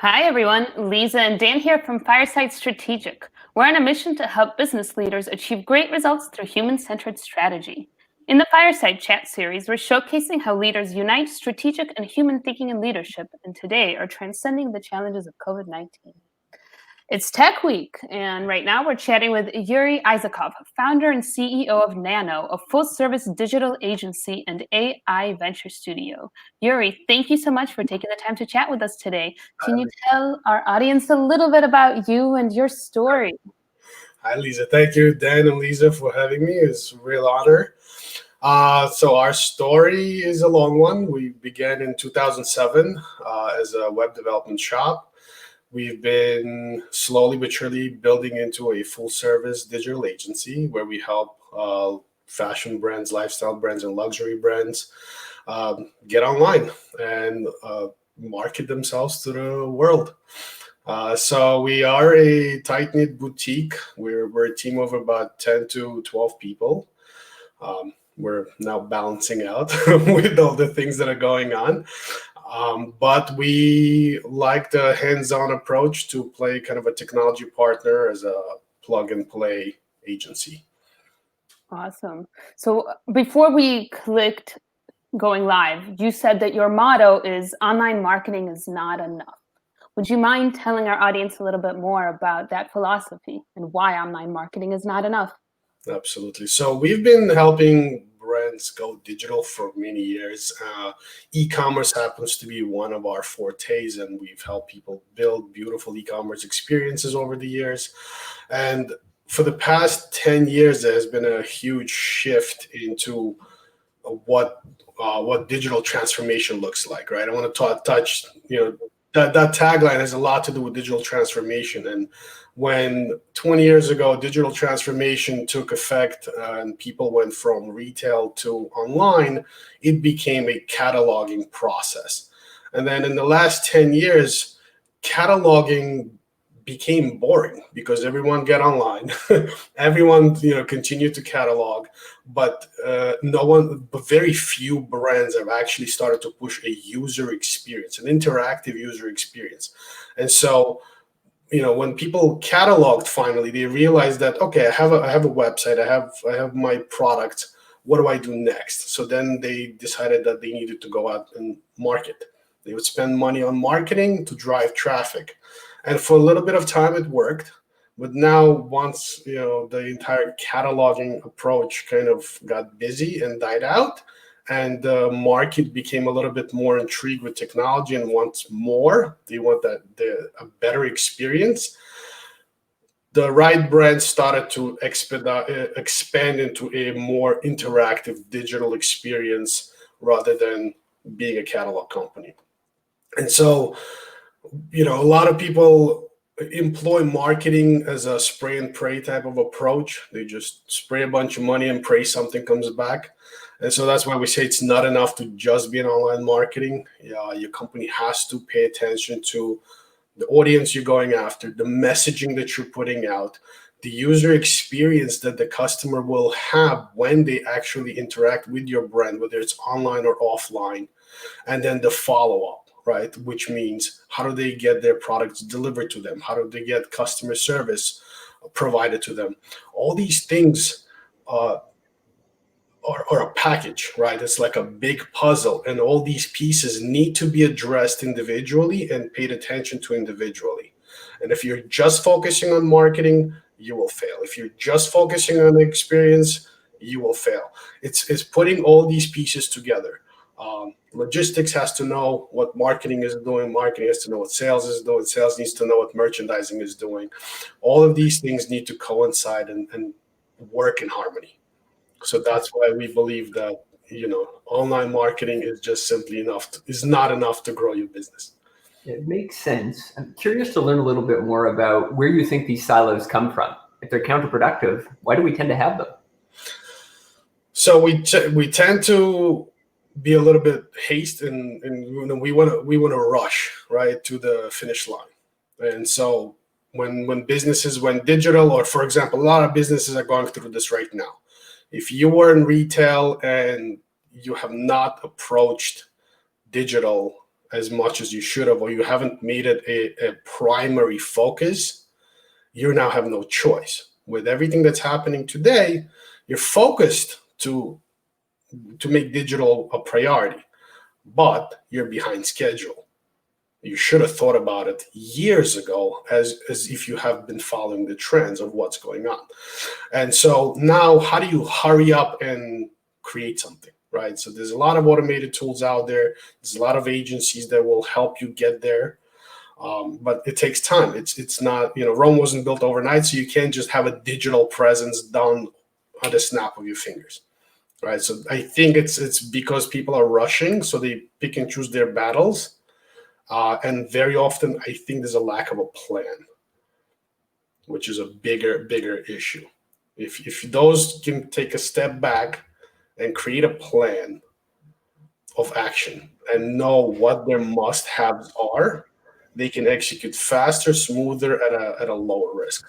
Hi, everyone. Lisa and Dan here from Fireside Strategic. We're on a mission to help business leaders achieve great results through human-centered strategy. In the Fireside Chat series, we're showcasing how leaders unite strategic and human thinking in leadership, and today are transcending the challenges of COVID-19. It's Tech Week, and right now we're chatting with Yuri Iskhakov, founder and CEO of Nano, a full-service digital agency and AI venture studio. Yuri, thank you so much for taking the time to chat with us today. Can you tell our audience a little bit about you and your story? Hi, Lisa. Thank you, Dan and Lisa, for having me. It's a real honor. So our story is a long one. We began in 2007 as a web development shop. We've been slowly but surely building into a full-service digital agency where we help fashion brands, lifestyle brands, and luxury brands get online and market themselves to the world. So we are a tight-knit boutique. We're a team of about 10 to 12 people. We're now balancing out with all the things that are going on. But we like the hands-on approach to play kind of a technology partner as a plug-and-play agency. Awesome. So before we clicked going live, you said that your motto is online marketing is not enough. Would you mind telling our audience a little bit more about that philosophy and why online marketing is not enough? Absolutely. So we've been helping brands go digital for many years. E-commerce happens to be one of our fortes, and we've helped people build beautiful e-commerce experiences over the years. And for the past 10 years, there has been a huge shift into what digital transformation looks like, right? I want to touch, that tagline has a lot to do with digital transformation. And when 20 years ago, digital transformation took effect and people went from retail to online, it became a cataloging process. And then in the last 10 years, cataloging became boring because everyone got online. Everyone, continued to catalog, but very few brands have actually started to push a user experience, an interactive user experience. And so, when people cataloged, finally, they realized that, okay, I have a website, I have my product. What do I do next? So then they decided that they needed to go out and market. They would spend money on marketing to drive traffic. And for a little bit of time, it worked. But now, once the entire cataloging approach kind of got busy and died out, and the market became a little bit more intrigued with technology and wants more, they want a better experience. The right brands started to expand into a more interactive digital experience rather than being a catalog company. And so, a lot of people employ marketing as a spray and pray type of approach. They just spray a bunch of money and pray something comes back. And so that's why we say it's not enough to just be an online marketing. Your company has to pay attention to the audience you're going after, the messaging that you're putting out, the user experience that the customer will have when they actually interact with your brand, whether it's online or offline, and then the follow-up. Right, which means how do they get their products delivered to them? How do they get customer service provided to them? All these things are a package, right? It's like a big puzzle, and all these pieces need to be addressed individually and paid attention to individually. And if you're just focusing on marketing, you will fail. If you're just focusing on the experience, you will fail. It's putting all these pieces together. Logistics has to know what marketing is doing. Marketing has to know what sales is doing. Sales needs to know what merchandising is doing. All of these things need to coincide and work in harmony. So that's why we believe that, online marketing is just simply is not enough to grow your business. It makes sense. I'm curious to learn a little bit more about where you think these silos come from. If they're counterproductive, why do we tend to have them? So we tend to be a little bit hasty, and we want to rush right to the finish line. And so when businesses went digital, or for example, a lot of businesses are going through this right now. If you were in retail and you have not approached digital as much as you should have, or you haven't made it a primary focus, you now have no choice. With everything that's happening today, you're focused to make digital a priority, but you're behind schedule. You should have thought about it years ago, as if you have been following the trends of what's going on. And so now, how do you hurry up and create something, right? So there's a lot of automated tools out there. There's a lot of agencies that will help you get there. But it takes time. It's not, Rome wasn't built overnight, so you can't just have a digital presence done at the snap of your fingers, right? So I think it's because people are rushing, so they pick and choose their battles. And very often, I think there's a lack of a plan, which is a bigger issue. If those can take a step back and create a plan of action and know what their must-haves are, they can execute faster, smoother, at a lower risk.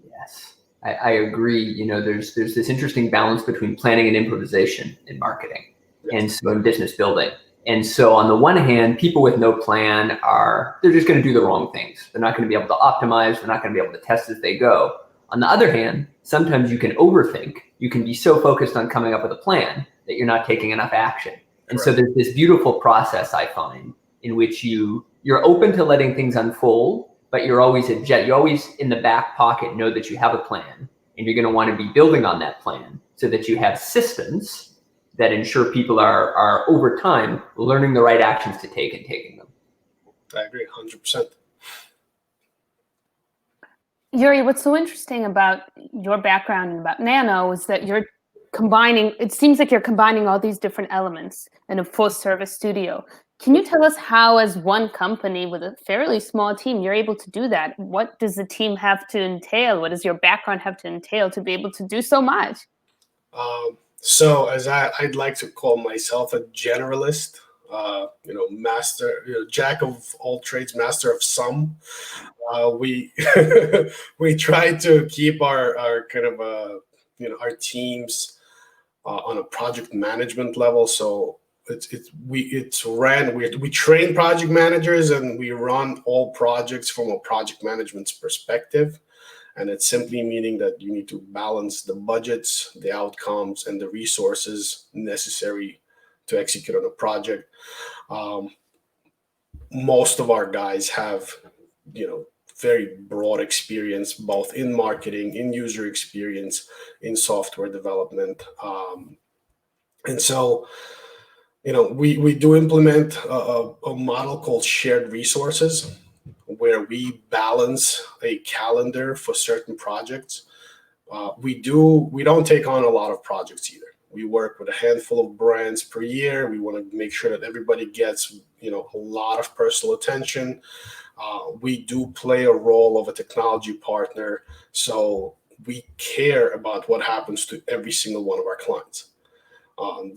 Yes, I agree. There's this interesting balance between planning and improvisation in marketing, and so in business building. And so on the one hand, people with no plan they're just going to do the wrong things. They're not going to be able to optimize. They're not going to be able to test as they go. On the other hand, sometimes you can overthink. You can be so focused on coming up with a plan that you're not taking enough action. And so there's this beautiful process, I find, in which you're open to letting things unfold, but you're always you always in the back pocket know that you have a plan, and you're going to want to be building on that plan so that you have systems that ensure people are over time learning the right actions to take and taking them. I agree 100%. Yuri, what's so interesting about your background and about Nano is that it seems like you're combining all these different elements in a full service studio. Can you tell us how, as one company with a fairly small team, you're able to do that? What does the team have to entail? What does your background have to entail to be able to do so much? So as I'd like to call myself a generalist, master, jack of all trades, master of some. We we try to keep our kind of our teams on a project management level. So we train project managers, and we run all projects from a project management perspective. And it's simply meaning that you need to balance the budgets, the outcomes, and the resources necessary to execute on a project. Most of our guys have, very broad experience, both in marketing, in user experience, in software development. And so, we do implement a model called shared resources, where we balance a calendar for certain projects. We don't take on a lot of projects either. We work with a handful of brands per year. We want to make sure that everybody gets, a lot of personal attention. We do play a role of a technology partner, so we care about what happens to every single one of our clients.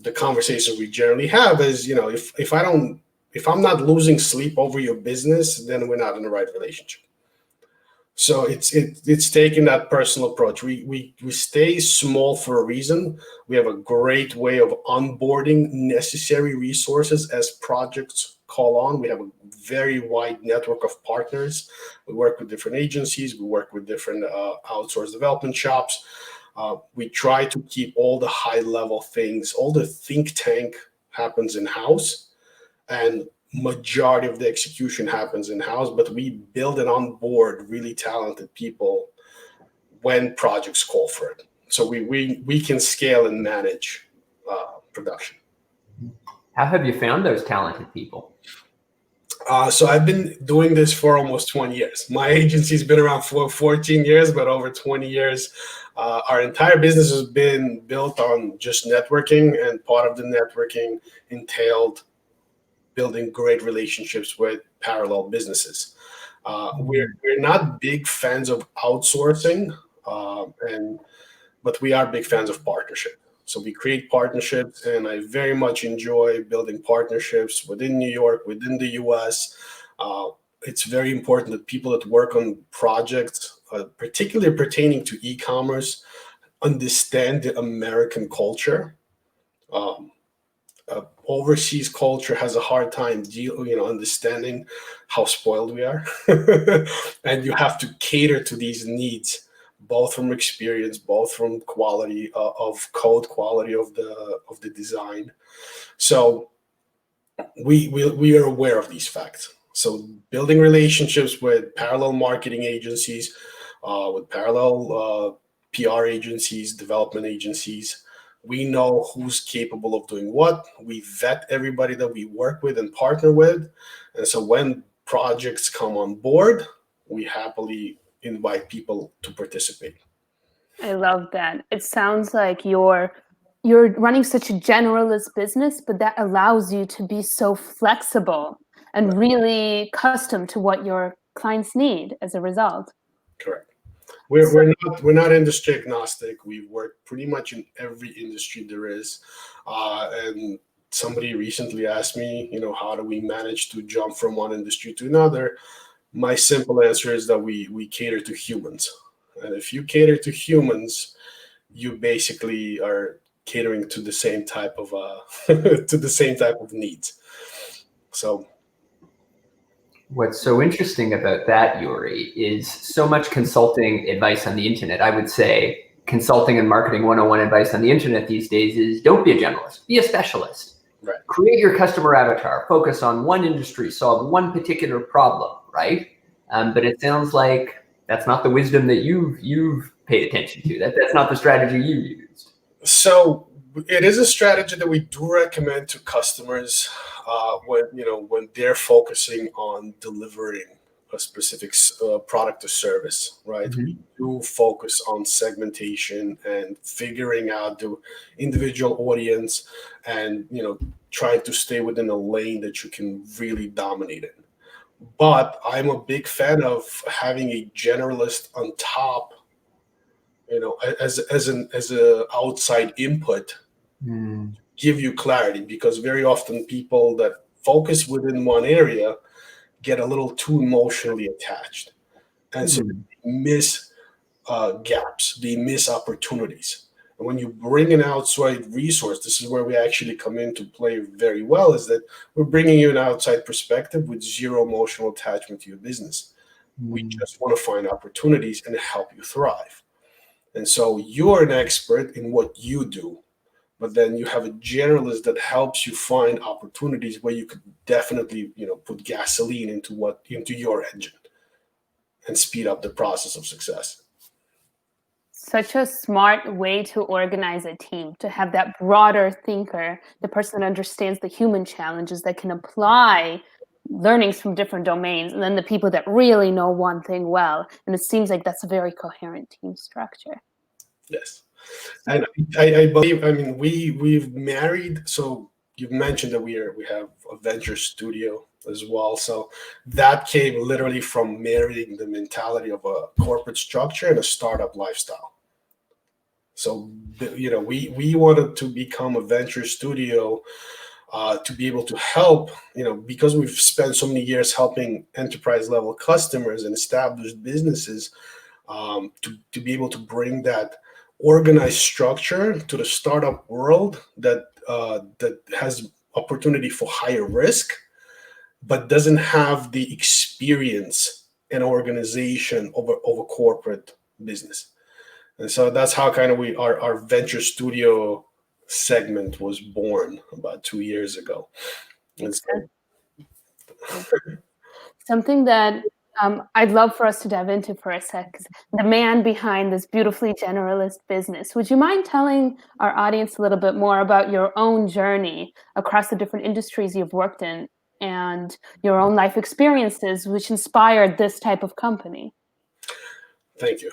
The conversations we generally have is, if I'm not losing sleep over your business, then we're not in the right relationship. So it's taking that personal approach. We stay small for a reason. We have a great way of onboarding necessary resources as projects call on. We have a very wide network of partners. We work with different agencies. We work with different outsourced development shops. We try to keep all the high level things, all the think tank happens in-house, and majority of the execution happens in-house, but we build and onboard really talented people when projects call for it. So we can scale and manage production. How have you found those talented people? So I've been doing this for almost 20 years. My agency's been around for 14 years, but over 20 years, our entire business has been built on just networking, and part of the networking entailed building great relationships with parallel businesses. We're not big fans of outsourcing, but we are big fans of partnership. So we create partnerships, and I very much enjoy building partnerships within New York, within the US. It's very important that people that work on projects, particularly pertaining to e-commerce, understand the American culture. overseas culture has a hard time understanding how spoiled we are, and you have to cater to these needs, both from experience, both from quality of code, quality of the design. So we are aware of these facts. So building relationships with parallel marketing agencies, with parallel PR agencies, development agencies. We know who's capable of doing what. We vet everybody that we work with and partner with. And so when projects come on board, we happily invite people to participate. I love that. It sounds like you're running such a generalist business, but that allows you to be so flexible and really custom to what your clients need as a result. Correct. We're not industry agnostic. We've worked pretty much in every industry there is, and somebody recently asked me, how do we manage to jump from one industry to another? My simple answer is that we cater to humans, and if you cater to humans, you basically are catering to the same type of needs. So. What's so interesting about that, Yuri, is so much consulting advice on the internet. I would say consulting and marketing 101 advice on the internet these days is don't be a generalist, be a specialist. Right. Create your customer avatar, focus on one industry, solve one particular problem, right? But it sounds like that's not the wisdom that you've paid attention to. That's not the strategy you used. So it is a strategy that we do recommend to customers when they're focusing on delivering a specific product or service, right? Mm-hmm. We do focus on segmentation and figuring out the individual audience, and trying to stay within a lane that you can really dominate in. But I'm a big fan of having a generalist on top, as a outside input, give you clarity, because very often people that focus within one area get a little too emotionally attached, and so they miss gaps, they miss opportunities. And when you bring an outside resource, this is where we actually come into play very well, is that we're bringing you an outside perspective with zero emotional attachment to your business. We just want to find opportunities and help you thrive. And so you're an expert in what you do, but then you have a generalist that helps you find opportunities where you could definitely, put gasoline into your engine and speed up the process of success. Such a smart way to organize a team, to have that broader thinker, the person that understands the human challenges, that can apply learnings from different domains, and then the people that really know one thing well. And it seems like that's a very coherent team structure. Yes. And I believe, we've married, so you've mentioned that we have a venture studio as well. So that came literally from marrying the mentality of a corporate structure and a startup lifestyle. So, we wanted to become a venture studio to be able to help, because we've spent so many years helping enterprise level customers and established businesses, to be able to bring that organized structure to the startup world that has opportunity for higher risk, but doesn't have the experience and organization of a corporate business. And so that's how kind of our venture studio segment was born about 2 years ago. And so, something that I'd love for us to dive into for a sec, because the man behind this beautifully generalist business. Would you mind telling our audience a little bit more about your own journey across the different industries you've worked in and your own life experiences, which inspired this type of company? Thank you.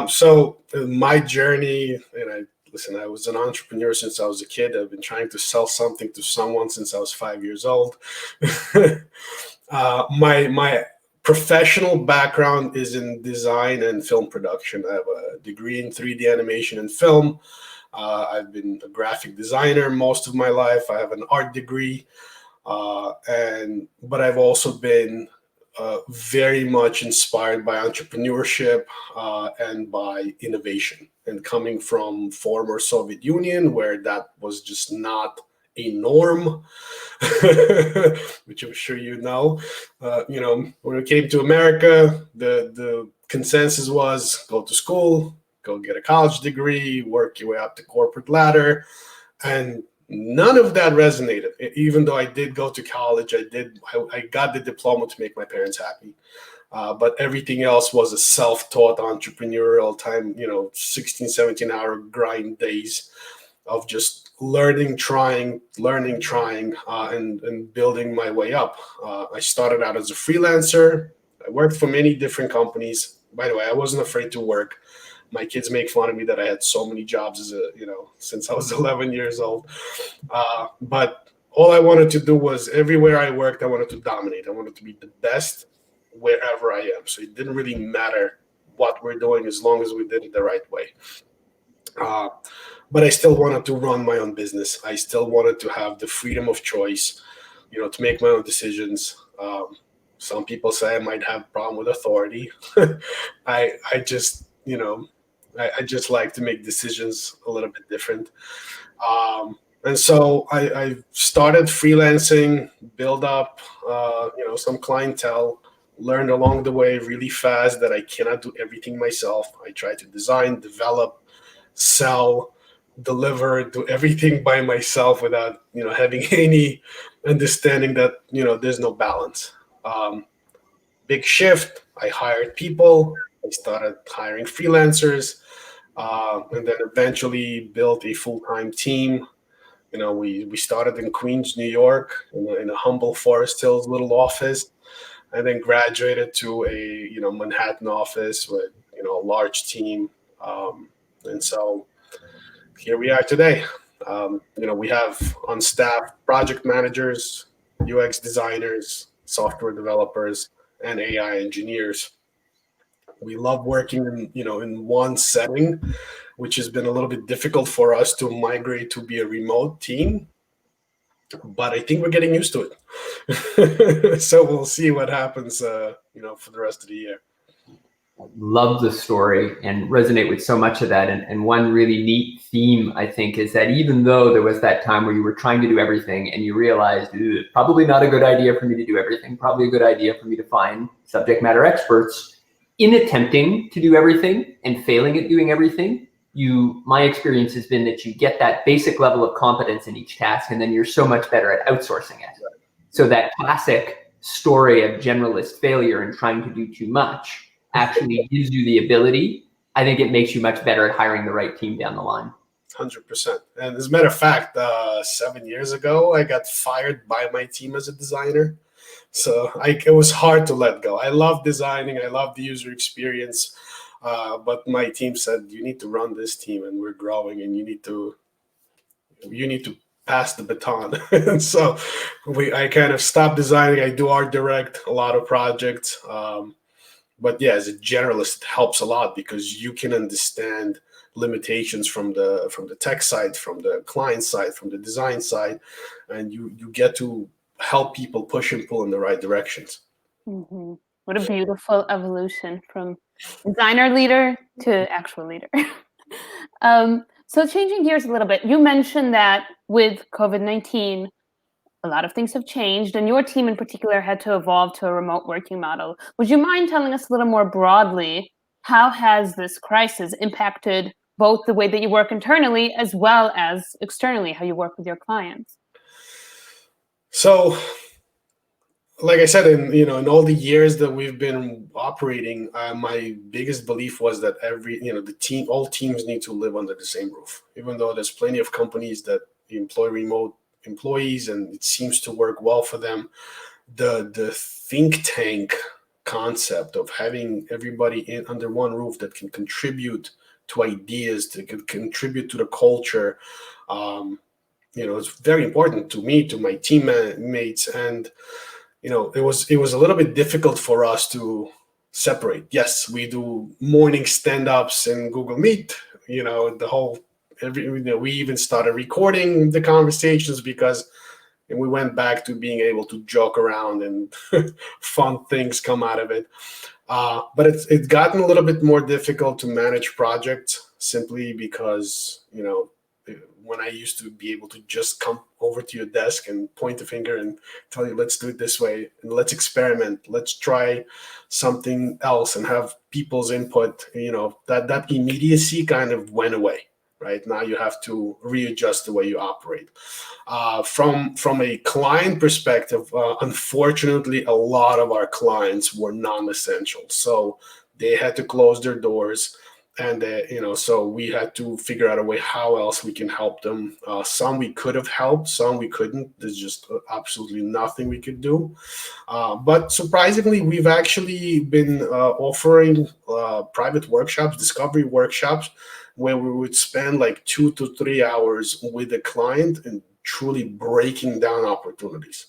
So my journey, and I was an entrepreneur since I was a kid. I've been trying to sell something to someone since I was 5 years old. My professional background is in design and film production. I have a degree in 3D animation and film. I've been a graphic designer most of my life. I have an art degree, but I've also been very much inspired by entrepreneurship and by innovation. And coming from former Soviet Union, where that was just not a norm, which I'm sure you know. When it came to America, the consensus was go to school, go get a college degree, work your way up the corporate ladder, and none of that resonated. Even though I did go to college, I got the diploma to make my parents happy. But everything else was a self-taught entrepreneurial time, 16, 17-hour grind days of just learning, trying, and building my way up. I started out as a freelancer. I worked for many different companies. By the way, I wasn't afraid to work. My kids make fun of me that I had so many jobs since I was 11 years old. But all I wanted to do was everywhere I worked, I wanted to dominate. I wanted to be the best wherever I am. So it didn't really matter what we're doing as long as we did it the right way. But I still wanted to run my own business. I still wanted to have the freedom of choice, to make my own decisions. Some people say I might have a problem with authority. I just like to make decisions a little bit different. And so I started freelancing, build up, some clientele, learned along the way really fast that I cannot do everything myself. I try to design, develop, sell, deliver, do everything by myself without, having any understanding that, there's no balance. Big shift. I hired people. I started hiring freelancers, and then eventually built a full-time team. We started in Queens, New York, in a humble Forest Hills little office, and then graduated to a Manhattan office with a large team. And so here we are today. We have on staff project managers, UX designers, software developers, and AI engineers. We love working in one setting, which has been a little bit difficult for us to migrate to be a remote team. But I think we're getting used to it. So we'll see what happens, for the rest of the year. Love the story and resonate with so much of that. And one really neat theme, I think, is that even though there was that time where you were trying to do everything and you realized probably not a good idea for me to do everything, probably a good idea for me to find subject matter experts, in attempting to do everything and failing at doing everything, my experience has been that you get that basic level of competence in each task, and then you're so much better at outsourcing it. So that classic story of generalist failure and trying to do too much actually gives you the ability. I think it makes you much better at hiring the right team down the line. 100%. And as a matter of fact, 7 years ago, I got fired by my team as a designer. So it was hard to let go. I love designing. I love the user experience. But my team said, you need to run this team, and we're growing, and you need to pass the baton. And so I kind of stopped designing. I do art direct a lot of projects. But yeah, as a generalist, it helps a lot because you can understand limitations from the tech side, from the client side, from the design side, and you get to help people push and pull in the right directions. Mm-hmm. What a beautiful evolution from designer leader to actual leader. So changing gears a little bit, you mentioned that with COVID-19, a lot of things have changed, and your team in particular had to evolve to a remote working model. Would you mind telling us a little more broadly, how has this crisis impacted both the way that you work internally as well as externally, how you work with your clients? So, like I said, in all the years that we've been operating, my biggest belief was that all teams need to live under the same roof. Even though there's plenty of companies that employ remote employees and it seems to work well for them, the think tank concept of having everybody under one roof that can contribute to ideas, that can contribute to the culture, it's very important to me, to my teammates, and it was a little bit difficult for us to separate. Yes, we do morning stand-ups in Google Meet, we even started recording the conversations because we went back to being able to joke around and fun things come out of it. But it's gotten a little bit more difficult to manage projects simply because, when I used to be able to just come over to your desk and point a finger and tell you, let's do it this way, and let's experiment, let's try something else and have people's input. That immediacy kind of went away. Right now, you have to readjust the way you operate. From a client perspective, unfortunately, a lot of our clients were non-essential, so they had to close their doors, and so we had to figure out a way how else we can help them. Some we could have helped, some we couldn't. There's just absolutely nothing we could do. But surprisingly, we've actually been offering private workshops, discovery workshops, where we would spend like 2 to 3 hours with a client and truly breaking down opportunities,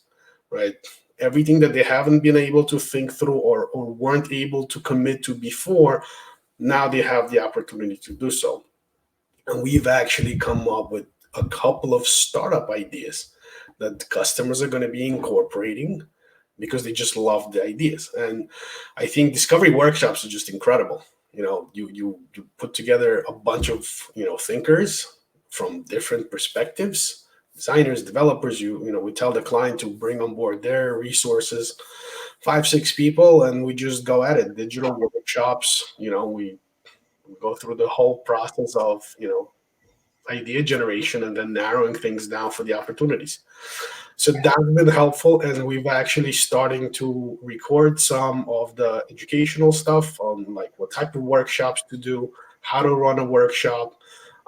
right? Everything that they haven't been able to think through or weren't able to commit to before, now they have the opportunity to do so. And we've actually come up with a couple of startup ideas that customers are going to be incorporating because they just love the ideas. And I think discovery workshops are just incredible. You put together a bunch of thinkers from different perspectives, designers, developers. We tell the client to bring on board their resources, 5-6 people, and we just go at it. Digital workshops. We go through the whole process of idea generation and then narrowing things down for the opportunities. So that's been helpful, and we've actually starting to record some of the educational stuff on like what type of workshops to do, how to run a workshop,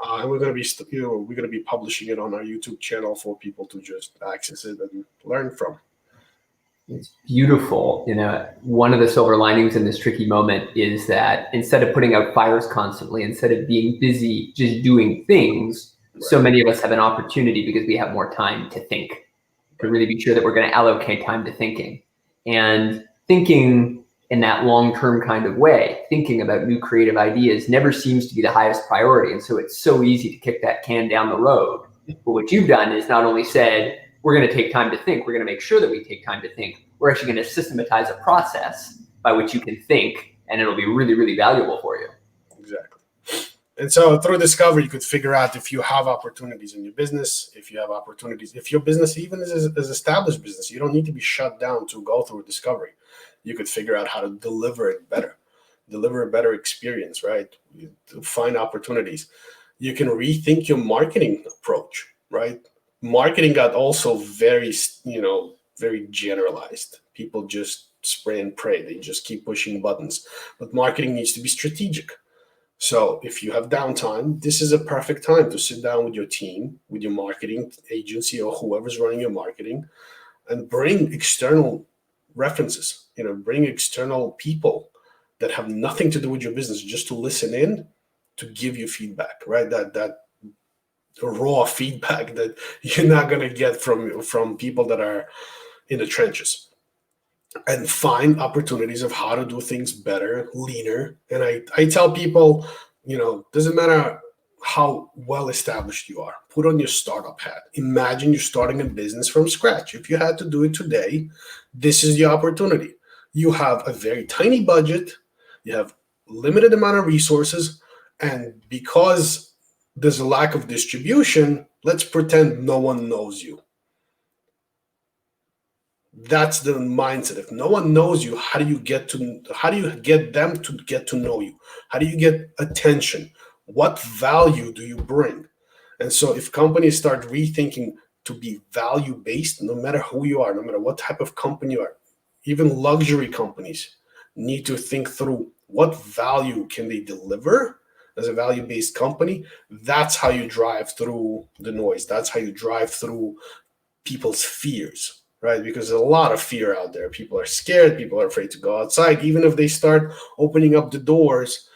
and we're going to be publishing it on our YouTube channel for people to just access it and learn from. It's beautiful. One of the silver linings in this tricky moment is that instead of putting out fires constantly, instead of being busy just doing things, right, so many of us have an opportunity because we have more time to think. To really be sure that we're going to allocate time to thinking, and thinking in that long-term kind of way, thinking about new creative ideas never seems to be the highest priority. And so it's so easy to kick that can down the road. But what you've done is not only said, we're going to take time to think, we're going to make sure that we take time to think. We're actually going to systematize a process by which you can think, and it'll be really, really valuable for you. Exactly. And so through discovery, you could figure out if you have opportunities in your business, if your business even is established business, you don't need to be shut down to go through discovery. You could figure out how to deliver it better, deliver a better experience, right? To find opportunities. You can rethink your marketing approach, right? Marketing got also very generalized. People just spray and pray. They just keep pushing buttons. But marketing needs to be strategic. So if you have downtime, this is a perfect time to sit down with your team, with your marketing agency or whoever's running your marketing, and bring external references, bring external people that have nothing to do with your business, just to listen in, to give you feedback, right? That raw feedback that you're not going to get from people that are in the trenches. And find opportunities of how to do things better, leaner. And I tell people, doesn't matter how well established you are, put on your startup hat. Imagine you're starting a business from scratch. If you had to do it today, this is the opportunity. You have a very tiny budget, you have limited amount of resources, and because there's a lack of distribution, let's pretend no one knows you. That's the mindset. If no one knows you, how do you get them to get to know you? How do you get attention? What value do you bring? And so if companies start rethinking to be value-based, no matter who you are, no matter what type of company you are, even luxury companies need to think through what value can they deliver as a value-based company. That's how you drive through the noise. That's how you drive through people's fears. Right? Because there's a lot of fear out there. People are scared. People are afraid to go outside. Even if they start opening up the doors,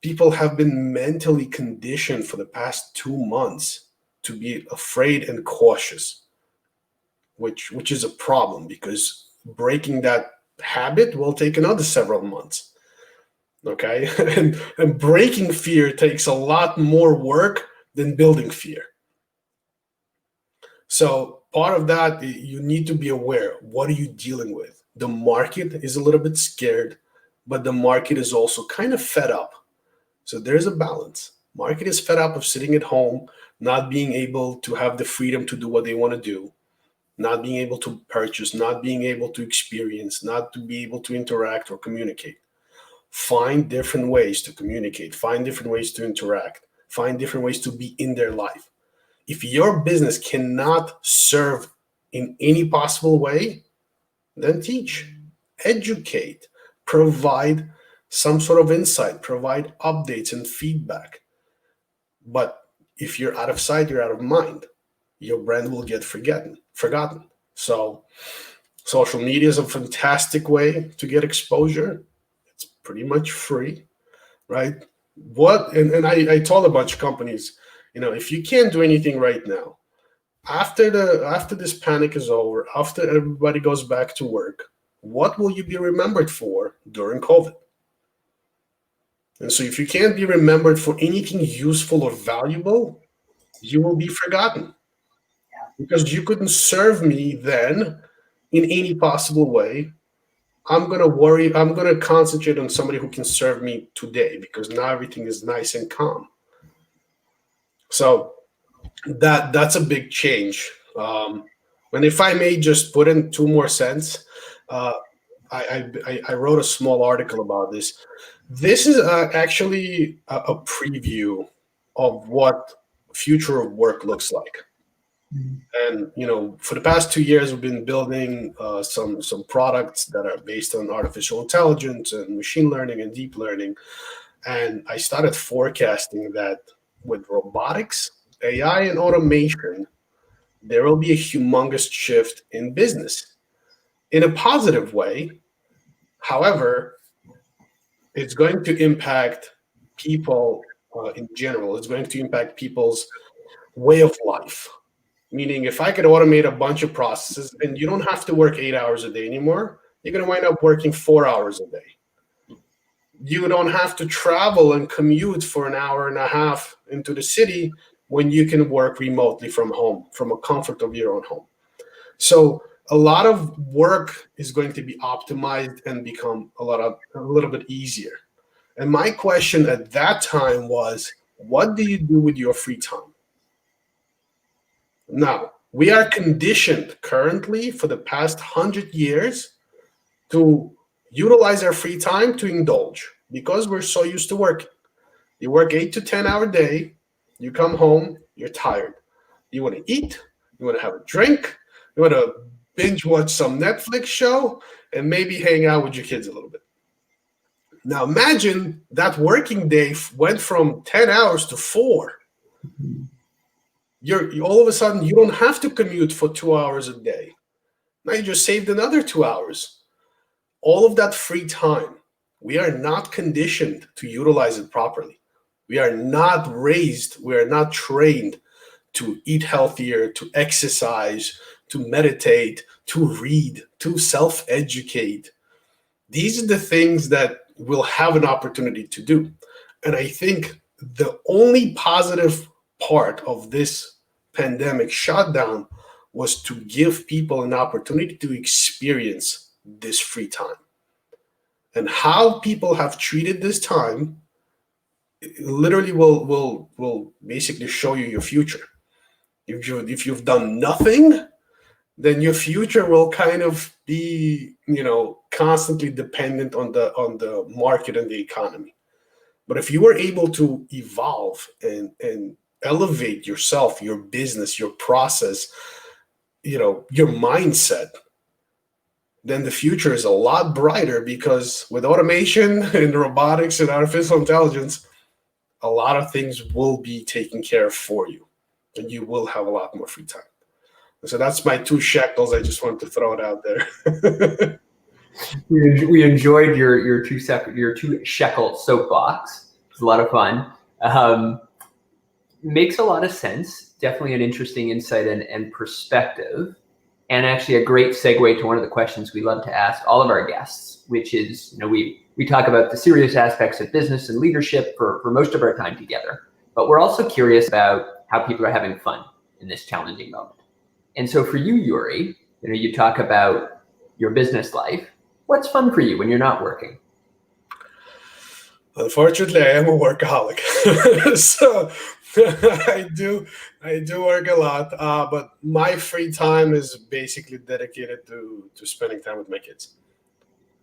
people have been mentally conditioned for the past 2 months to be afraid and cautious, which is a problem, because breaking that habit will take another several months. Okay? and breaking fear takes a lot more work than building fear. So part of that, you need to be aware. What are you dealing with? The market is a little bit scared, but the market is also kind of fed up. So there's a balance. Market is fed up of sitting at home, not being able to have the freedom to do what they want to do, not being able to purchase, not being able to experience, not to be able to interact or communicate. Find different ways to communicate, find different ways to interact, find different ways to be in their life. If your business cannot serve in any possible way, then teach, educate, provide some sort of insight, provide updates and feedback. But if you're out of sight, you're out of mind. Your brand will get forgotten. So social media is a fantastic way to get exposure. It's pretty much free, right? And I told a bunch of companies, if you can't do anything right now, after this panic is over, after everybody goes back to work, what will you be remembered for during COVID? And so if you can't be remembered for anything useful or valuable, you will be forgotten. Because you couldn't serve me then in any possible way. I'm going to concentrate on somebody who can serve me today, because now everything is nice and calm. So that's a big change. And if I may just put in 2 more cents, I wrote a small article about this. This is actually a preview of what future of work looks like. And for the past 2 years, we've been building some products that are based on artificial intelligence and machine learning and deep learning. And I started forecasting that with robotics, AI, and automation, there will be a humongous shift in business in a positive way. However, it's going to impact people in general. It's going to impact people's way of life. Meaning, if I could automate a bunch of processes and you don't have to work 8 hours a day anymore, you're going to wind up working 4 hours a day. You don't have to travel and commute for an hour and a half into the city when you can work remotely from home, from a comfort of your own home. So a lot of work is going to be optimized and become a little bit easier. And my question at that time was, what do you do with your free time? Now, we are conditioned currently for the past 100 years to utilize our free time to indulge, because we're so used to working. You work 8 to 10 hour day, you come home, you're tired. You want to eat, you want to have a drink, you want to binge watch some Netflix show, and maybe hang out with your kids a little bit. Now imagine that working day went from 10 hours to 4. You're all of a sudden, you don't have to commute for 2 hours a day. Now you just saved another 2 hours. All of that free time, we are not conditioned to utilize it properly. We are not trained to eat healthier, to exercise, to meditate, to read, to self-educate. These are the things that we'll have an opportunity to do. And I think the only positive part of this pandemic shutdown was to give people an opportunity to experience this free time. And how people have treated this time literally will basically show you your future. If you've done nothing, then your future will kind of be, constantly dependent on the market and the economy. But if you were able to evolve and elevate yourself, your business, your process, your mindset, then the future is a lot brighter, because with automation and robotics and artificial intelligence, a lot of things will be taken care of for you, and you will have a lot more free time. So that's my 2 shekels. I just wanted to throw it out there. We enjoyed your 2 shekel soapbox. It's a lot of fun. Makes a lot of sense. Definitely an interesting insight and perspective, and actually a great segue to one of the questions we love to ask all of our guests, which is, we talk about the serious aspects of business and leadership for most of our time together, but we're also curious about how people are having fun in this challenging moment. And so for you, Yuri, you talk about your business life. What's fun for you when you're not working? Unfortunately, I am a workaholic, so I do work a lot. But my free time is basically dedicated to spending time with my kids.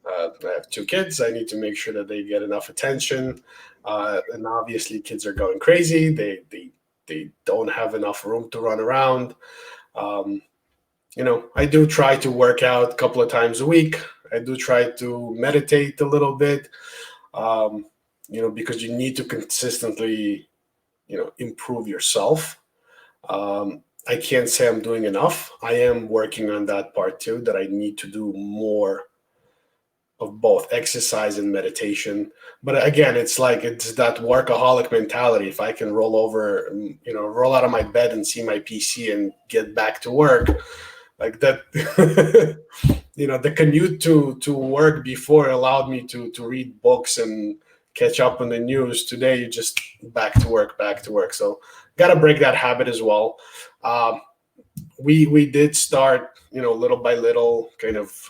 I have two kids. I need to make sure that they get enough attention, and obviously, kids are going crazy. They don't have enough room to run around. Um, I do try to work out a couple of times a week. I do try to meditate a little bit. Um, because you need to consistently, improve yourself. I can't say I'm doing enough. I am working on that part too, that I need to do more of both exercise and meditation. But again, it's that workaholic mentality. If I can roll over, roll out of my bed and see my PC and get back to work, like that, the commute to work before allowed me to read books and catch up on the news. Today, you just back to work. So got to break that habit as well. We did start, little by little, kind of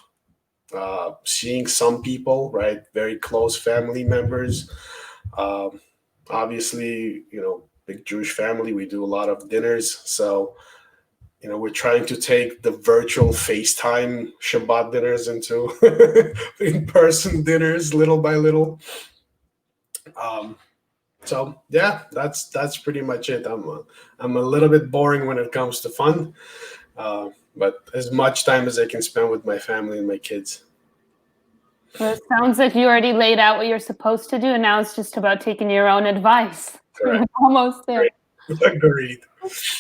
seeing some people, right? Very close family members. Obviously, big Jewish family. We do a lot of dinners. So, we're trying to take the virtual FaceTime Shabbat dinners into in-person dinners little by little. So yeah, that's pretty much it. I'm a little bit boring when it comes to fun, but as much time as I can spend with my family and my kids. Well, it sounds like you already laid out what you're supposed to do, and now it's just about taking your own advice. Correct. Almost there. Agreed.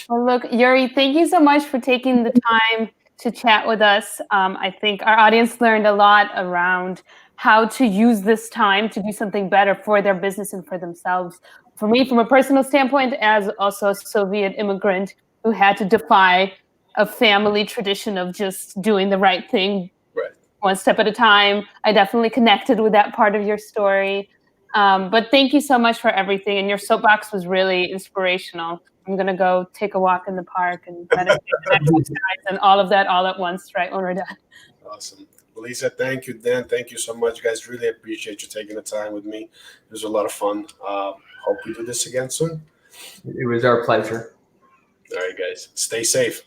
Well, look, Yuri, thank you so much for taking the time to chat with us. I think our audience learned a lot around how to use this time to do something better for their business and for themselves. For me, from a personal standpoint, as also a Soviet immigrant who had to defy a family tradition of just doing the right thing one step at a time, I definitely connected with that part of your story. But thank you so much for everything. And your soapbox was really inspirational. I'm going to go take a walk in the park and meditate and all of that all at once, right when we're done. Awesome. Lisa, thank you. Dan, thank you so much, guys. Really appreciate you taking the time with me. It was a lot of fun. Hope we do this again soon. It was our pleasure. All right, guys. Stay safe.